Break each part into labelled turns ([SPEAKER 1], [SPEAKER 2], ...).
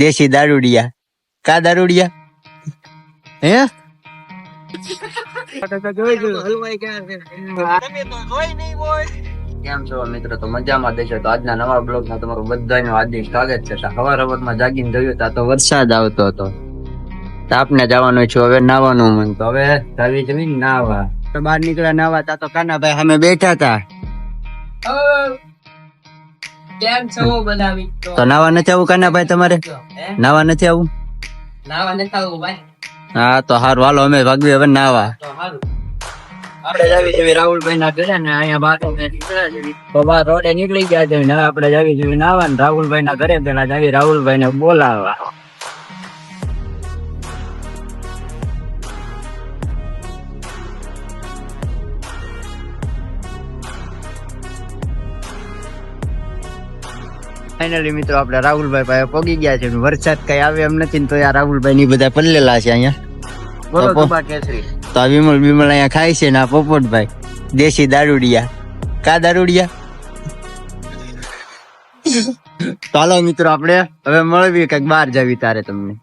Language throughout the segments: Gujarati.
[SPEAKER 1] દેશી દારૂડિયા. કા દારૂડિયા હે? કેમ છો મિત્રો? તો મજામાં દેશો. તો આજના નવા બ્લોગ માં તમારું બધાનું હાર્દિક સ્વાગત છે. સવારમાં જાગીને જોયું તો વરસાદ આવતો હતો. તો આપને જવાનું છું હવે નાવાનું મન. તો હવે જાવી જમીન નાવા. તો બહાર નીકળ્યા નાવા તા તો કાનાભાઈ સામે બેઠા હતા.
[SPEAKER 2] કેમ છો બધા મિત્રો?
[SPEAKER 1] તો નાવા નથી આવું કાનાભાઈ તમારે? નાવા નથી આવું?
[SPEAKER 2] નાવા નથી આવું ભાઈ.
[SPEAKER 1] હા તો હારું હાલો અમે ભાગવી હવે નાવા.
[SPEAKER 2] તો સારું.
[SPEAKER 1] આપણે જાવી છે રાહુલભાઈ ના ઘરે ને અહીંયા બાર તો બાર રોડે નીકળી ગયા છે ને આપણે જાવી છે નાવા ને રાહુલભાઈ ના ઘરે પેલા જાવી રાહુલભાઈ ને બોલાવવા. ફાઇનલી મિત્રો આપણે રાહુલભાઈ પાસે પહોંચી ગયા છે. વરસાદ કઈ આવે એમ નથી તો યાર રાહુલભાઈ ની બધા પલ્લેલા છે અહીંયા. બોલો કેસરી. તો આ વિમલ અહીંયા ખાય છે ને આ પોપટભાઈ દેશી દારૂડિયા. કા દારૂડિયા? ચાલો મિત્રો આપણે હવે મળવી કઈક બહાર જવી તારે તમને.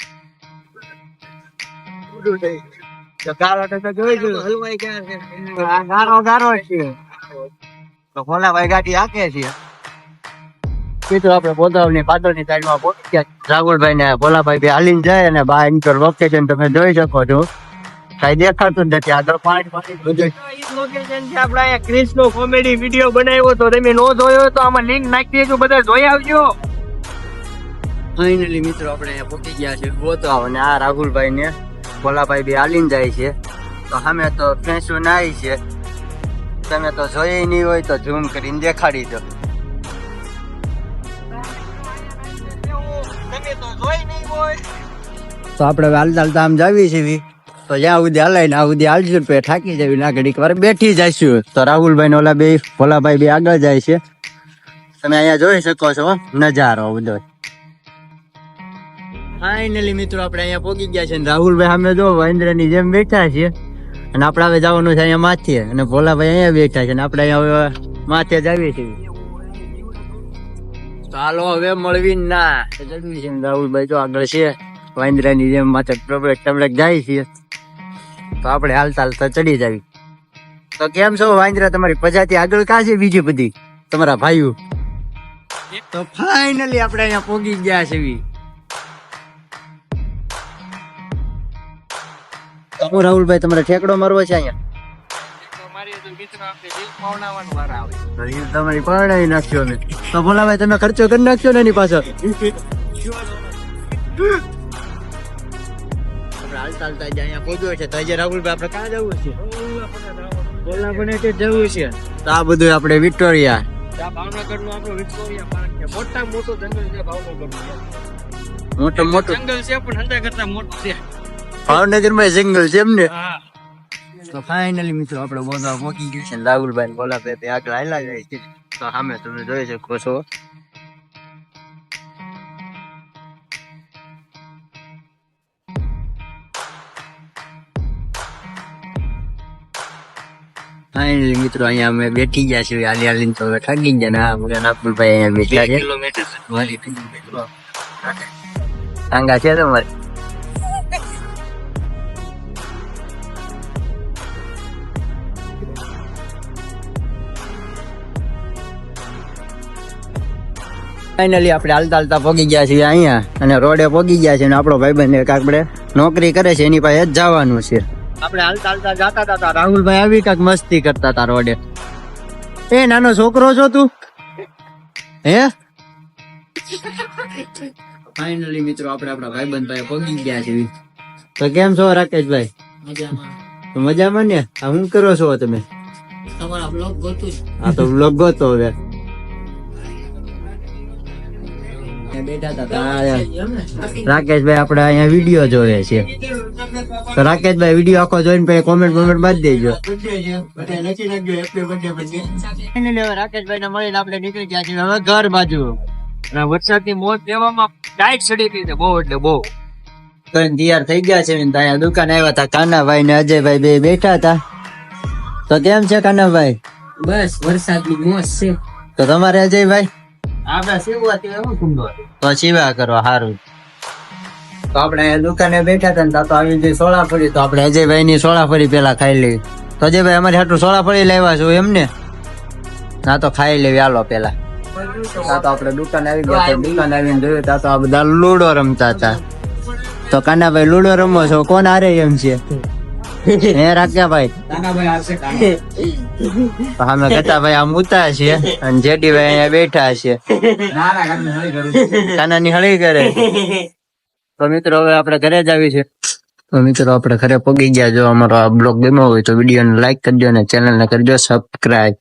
[SPEAKER 1] ભોલાભાઈ ગાડી હાકે છે. મિત્રો આપણે પોતાની પાટણની સાઈડમાં પહોંચી ગયા. રાહુલભાઈ ને ભોલાભાઈ બે હાલીને જાય અને બહાર નીકળ લોકેશન તમે જોઈ શકો છો. કઈ દેખાતું નથી. આગળ પાણી
[SPEAKER 2] લોકેશન છે આપણે અહીંયા ક્રિશ નો કોમેડી વિડીયો બનાવ્યો તો તમે નો જોયો તો આમાં લિંક નાખી દેજો, બધા જોઈ આવજો.
[SPEAKER 1] ફાઇનલી મિત્રો આપણે અહીંયા પહોંચી ગયા છે ગોતવા અને આ રાહુલભાઈ ને ભોલાભાઈ બે હાલીને જાય છે. તો અમે તો ફેંસુ નાઈ છે. તમે તો જોઈ નહીં હોય તો ઝૂમ કરીને દેખાડી દો. તો આપણે હાલતા હાલતા આમ જાવી છે તો જ્યાં સુધી હલાય ને આ સુધી હાલશું પે થાકી જવી ના ઘડીક વાર બેઠી જઈશું. તો રાહુલભાઈ ને ઓલા બે ભોલાભાઈ બે આગળ જાય છે. તમે અહીંયા જોઈ શકો છો નજારો બધો. ફાઇનલી મિત્રો આપણે અહીંયા પહોંચી ગયા છે ને રાહુલભાઈ સામે જો વાંદરાની જેમ બેઠા છે અને આપણે હવે જવાનું છે અહીંયા માથે અને ભોલાભાઈ અહીંયા બેઠા છે ને આપણે અહીંયા માથે જાવીએ છીએ. ચાલો હવે મળવી ના જરૂરી છે. રાહુલભાઈ જો આગળ છે વાંદરાની જેમ માથે ટબડક જાય છે. તો આપણે હાલતા હાલતા ચડી જાવી. તો કેમ છો વાંદરા? તમારી પ્રજાતિ આગળ કાં છે બીજી બધી તમારા ભાઈઓ? તો ફાઇનલી આપણે અહીંયા પહોંચી ગયા છે. હું રાહુલભાઈ તમારે ઠેકડો મારવો છે અહીંયા? તમારી પરણાવી નાખ્યો ને તો ભોલાભાઈ તમે ખર્ચો કરી નાખ્યો ને એની પાછળ. હાલતા હાલતા અહીંયા પહોંચ્યો છે તો રાહુલભાઈ આપણે ક્યાં જવું છે? જવું છે. તો આ બધું આપણે વિક્ટોરિયા
[SPEAKER 2] ભાવનગર નું આપણું વિક્ટોરિયા પાર્ક છે. મોટામાં મોટું જંગલ છે ભાવનગર.
[SPEAKER 1] મોટું
[SPEAKER 2] જંગલ છે પણ હંડા કરતા મોટું છે.
[SPEAKER 1] ભાવનગર માં જંગલ છે એમ ને? તો ફાઇનલી મિત્રો આપણે બોલવા પહોંચી ગયું છે. રાહુલભાઈ ભોલાભાઈ આગળ હાલા જાય છે. તો સામે તમે જોઈ શકો છો. ફાઇનલી મિત્રો અહીંયા અમે બેઠી ગયા છીએ હાલી હાલીને તો હવે થાકી ગયા ને નાગપુરભાઈ અહીંયા બેઠા છે. આંગા છે તમારે? ફાઇનલી આપણે હાલતા હાલતા પહોંચી ગયા છીએ અહીંયા અને રોડે પહોંચી ગયા છે અને આપણો ભાઈબંધ આપણે નોકરી કરે છે એની પાસે જ જવાનું છે. આપણે હાલતા હાલતા જતા હતા રાહુલભાઈ આવી કાંઈક મસ્તી કરતા હતા રોડે. એ નાનો છોકરો છો તું? હે? ફાઇનલી મિત્રો આપણે આપણા ભાઈબંધ પાસે પહોંચી ગયા છે. તો કેમ છો રાકેશભાઈ? તો મજામાં ને? શું કરો છો તમે?
[SPEAKER 2] તમારા બ્લોગ ગોતું.
[SPEAKER 1] હા તો બ્લોગ ગોતો હવે. બેઠા હતા રાકેશભાઈ આપણે અહીંયા વિડીયો જોવે છે. તો રાકેશભાઈ વિડીયો આખો જોઈને પછી કોમેન્ટ બાદ દેજો. રાકેશભાઈ ને મળીને આપણે નીકળી ગયા છીએ હવે ઘર બાજુ.
[SPEAKER 2] વરસાદની મોજ લેવામાં ટાઈટ સડી ગઈ છે બહુ એટલે બહુ.
[SPEAKER 1] તૈયાર થઈ ગયા છે અહીંયા દુકાન આવ્યા હતા. કાનાભાઈ ને અજયભાઈ બે બેઠા હતા. તો કેમ છે કાનાભાઈ?
[SPEAKER 2] બસ વરસાદની મોજ છે.
[SPEAKER 1] તો તમારે અજયભાઈ
[SPEAKER 2] આપડા સેવા તે એવું સુંદર
[SPEAKER 1] તો સેવા કરો સારું. તો આપણે અહીંયા દુકાને બેઠા હતા ને તો આવી ગઈ સોળાફળી, તો આપણે અજયભાઈ ની સોળાફળી પેલા ખાઈ લેવી. તો અજયભાઈ અમારી હાટું સોળાફળી લાવ્યા છો એમને? ના તો ખાઈ લેવી હાલો પેલા. આ તો આપણે દુકાન આવી ગયા, તો દુકાન આવીને જોયું તો આ તો આ બધા લૂડો રમતા હતા. તો કાનાભાઈ લૂડો રમો છો, કોણ હારે એમ છે? હે રાખ્યાભાઈ? અમે કટાભાઈ આમ ઉતા છે અને જેડીભાઈ અહીંયા બેઠા છે. કાનાની હળી કરે. તો મિત્રો હવે આપણે ઘરે જ આવી છે. તો મિત્રો આપણે ઘરે પગી ગયા. જો અમારો આ બ્લોગ ગમ્યો હોય તો વિડીયોને લાઈક કરજો અને ચેનલને કરજો સબસ્ક્રાઇબ.